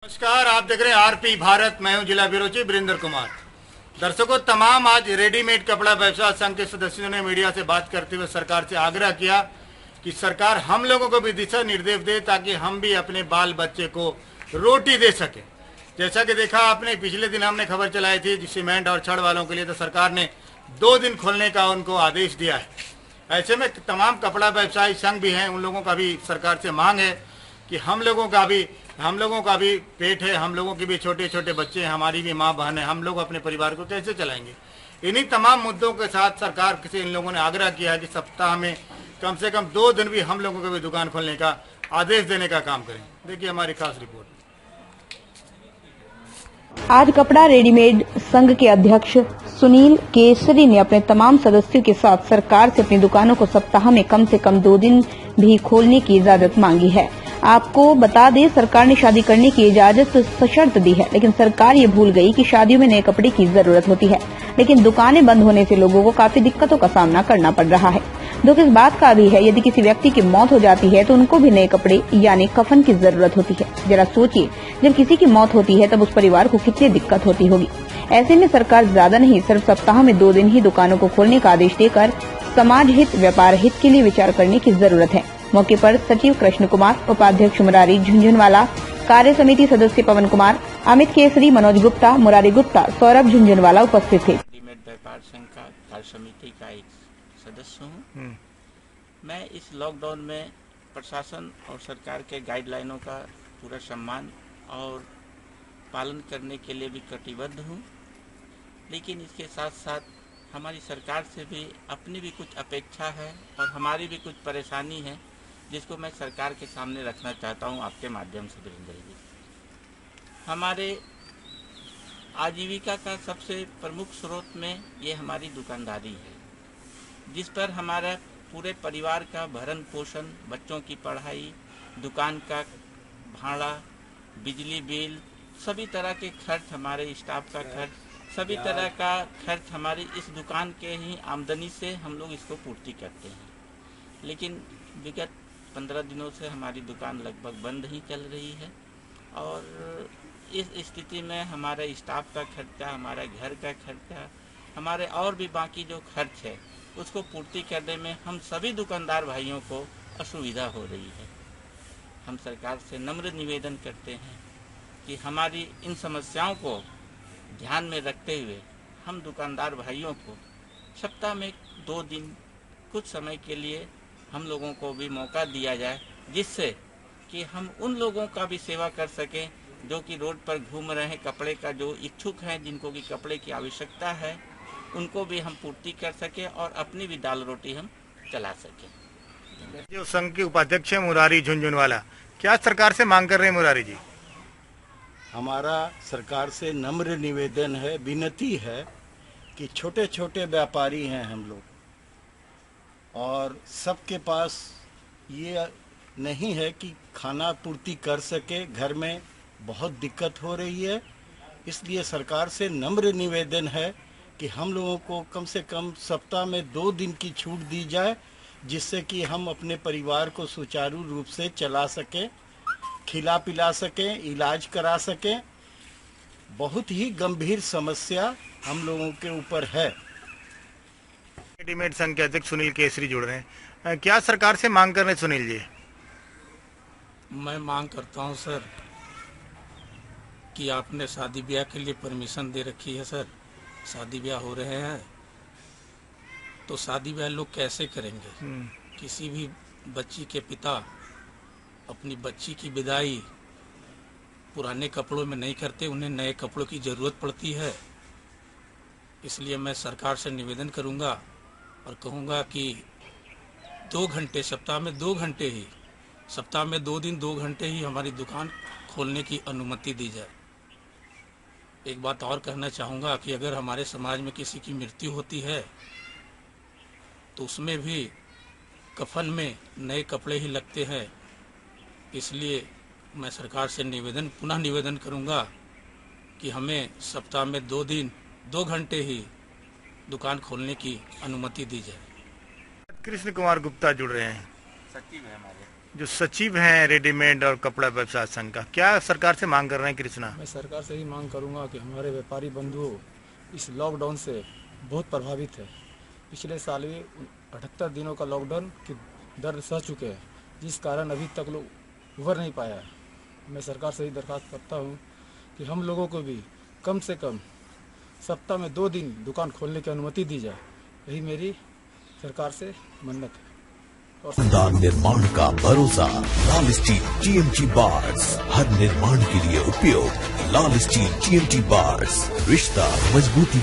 नमस्कार, आप देख रहे हैं आरपी भारत। मैं हूं जिला ब्यूरो चीफ वीरेंद्र कुमार। दर्शकों, तमाम आज रेडीमेड कपड़ा व्यवसाय संघ के सदस्यों ने मीडिया से बात करते हुए सरकार से आग्रह किया कि सरकार हम लोगों को भी दिशा निर्देश दे ताकि हम भी अपने बाल बच्चे को रोटी दे सके। जैसा कि देखा आपने, पिछले दिन हमने खबर चलाई थी सीमेंट और छड़ वालों के लिए, तो सरकार ने 2 दिन खोलने का उनको आदेश दिया है। ऐसे में तमाम कपड़ा व्यवसायी संघ भी हैं, उन लोगों का भी सरकार से मांग है कि हम लोगों का भी पेट है, हम लोगों के भी छोटे छोटे बच्चे हैं, हमारी भी माँ बहन है, हम लोग अपने परिवार को कैसे चलाएंगे। इन्हीं तमाम मुद्दों के साथ सरकार से इन लोगों ने आग्रह किया है कि सप्ताह में कम से कम 2 दिन भी हम लोगों को भी दुकान खोलने का आदेश देने का काम करें। देखिए हमारी खास रिपोर्ट। आज कपड़ा रेडीमेड संघ के अध्यक्ष सुनील केसरी ने अपने तमाम सदस्यों के साथ सरकार से अपनी दुकानों को सप्ताह में कम से कम 2 दिन भी खोलने की इजाजत मांगी है। आपको बता दें, सरकार ने शादी करने की इजाजत सशर्त दी है, लेकिन सरकार ये भूल गई कि शादियों में नए कपड़े की जरूरत होती है। लेकिन दुकानें बंद होने से लोगों को काफी दिक्कतों का सामना करना पड़ रहा है। दुख इस बात का भी है, यदि किसी व्यक्ति की मौत हो जाती है तो उनको भी नए कपड़े यानी कफन की जरूरत होती है। जरा सोचिए, जब किसी की मौत होती है तब उस परिवार को कितनी दिक्कत होती होगी। ऐसे में सरकार ज्यादा नहीं, सिर्फ सप्ताह में 2 दिन ही दुकानों को खोलने का आदेश देकर समाज हित, व्यापार हित के लिए विचार करने की जरूरत है। मौके पर सचिव कृष्ण कुमार, उपाध्यक्ष मुरारी झुंझुनवाला, कार्य समिति सदस्य पवन कुमार, अमित केसरी, मनोज गुप्ता, मुरारी गुप्ता, सौरभ झुंझुनवाला उपस्थित थे। रेडीमेड व्यापार संघ का कार्य समिति का एक सदस्य हूँ। मैं इस लॉकडाउन में प्रशासन और सरकार के गाइडलाइनों का पूरा सम्मान और पालन करने के लिए भी कटिबद्ध हूँ, लेकिन इसके साथ साथ हमारी सरकार से भी अपनी भी कुछ अपेक्षा है और हमारी भी कुछ परेशानी है, जिसको मैं सरकार के सामने रखना चाहता हूँ आपके माध्यम से। वीरेंद्र जी, हमारे आजीविका का सबसे प्रमुख स्रोत में ये हमारी दुकानदारी है, जिस पर हमारा पूरे परिवार का भरण पोषण, बच्चों की पढ़ाई, दुकान का भाड़ा, बिजली बिल, सभी तरह के खर्च, हमारे स्टाफ का खर्च, सभी तरह का खर्च हमारी इस दुकान के ही आमदनी से हम लोग इसको पूर्ति करते हैं। लेकिन विगत 15 दिनों से हमारी दुकान लगभग बंद ही चल रही है और इस स्थिति में हमारे स्टाफ का खर्चा, हमारा घर का खर्चा, हमारे और भी बाकी जो खर्च है उसको पूर्ति करने में हम सभी दुकानदार भाइयों को असुविधा हो रही है। हम सरकार से नम्र निवेदन करते हैं कि हमारी इन समस्याओं को ध्यान में रखते हुए हम दुकानदार भाइयों को सप्ताह में 2 दिन कुछ समय के लिए हम लोगों को भी मौका दिया जाए, जिससे कि हम उन लोगों का भी सेवा कर सकें जो कि रोड पर घूम रहे हैं, कपड़े का जो इच्छुक हैं, जिनको कि कपड़े की आवश्यकता है, उनको भी हम पूर्ति कर सकें और अपनी भी दाल रोटी हम चला सकें। जो संघ के उपाध्यक्ष है मुरारी झुंझुनवाला, क्या सरकार से मांग कर रहे हैं मुरारी जी? हमारा सरकार से नम्र निवेदन है, विनती है कि छोटे छोटे व्यापारी हैं हम लोग और सबके पास ये नहीं है कि खाना पूर्ति कर सके, घर में बहुत दिक्कत हो रही है। इसलिए सरकार से नम्र निवेदन है कि हम लोगों को कम से कम सप्ताह में 2 दिन की छूट दी जाए, जिससे कि हम अपने परिवार को सुचारू रूप से चला सकें, खिला पिला सकें, इलाज करा सकें। बहुत ही गंभीर समस्या हम लोगों के ऊपर है। रेडीमेड संघ के अध्यक्ष सुनील केसरी जुड़ रहे हैं, क्या सरकार से मांग कर रहे हैं सुनील जी? मैं मांग करता हूं सर कि आपने शादी ब्याह के लिए परमिशन दे रखी है सर, शादी ब्याह हो रहे हैं तो शादी ब्याह लोग कैसे करेंगे? किसी भी बच्ची के पिता अपनी बच्ची की विदाई पुराने कपड़ों में नहीं करते, उन्हें नए कपड़ों की ज़रूरत पड़ती है। इसलिए मैं सरकार से निवेदन करूंगा और कहूंगा कि 2 घंटे, सप्ताह में 2 घंटे ही, सप्ताह में 2 दिन 2 घंटे ही हमारी दुकान खोलने की अनुमति दी जाए। एक बात और कहना चाहूँगा कि अगर हमारे समाज में किसी की मृत्यु होती है तो उसमें भी कफन में नए कपड़े ही लगते हैं। इसलिए मैं सरकार से पुनः निवेदन करूंगा कि हमें सप्ताह में 2 दिन 2 घंटे ही दुकान खोलने की अनुमति दी जाए। कृष्ण कुमार गुप्ता जुड़ रहे हैं, सचिव है हमारे। जो सचिव हैं रेडीमेड और कपड़ा व्यवसाय संघ का, क्या सरकार से मांग कर रहे हैं कृष्णा? मैं सरकार से ही मांग करूंगा कि हमारे व्यापारी बंधु इस लॉकडाउन से बहुत प्रभावित है। पिछले साल भी 78 दिनों का लॉकडाउन की दर्द सह चुके हैं, जिस कारण अभी तक लोग उभर नहीं पाया है। मैं सरकार से ही दरख्वास्त करता हूं कि हम लोगों को भी कम से कम सप्ताह में 2 दिन दुकान खोलने की अनुमति दी जाए। यही मेरी सरकार से मन्नत है। शानदार निर्माण का भरोसा लाल स्टील TMT बार्स, हर निर्माण के लिए उपयोग। लाल स्टील TMT बार्स, रिश्ता मजबूती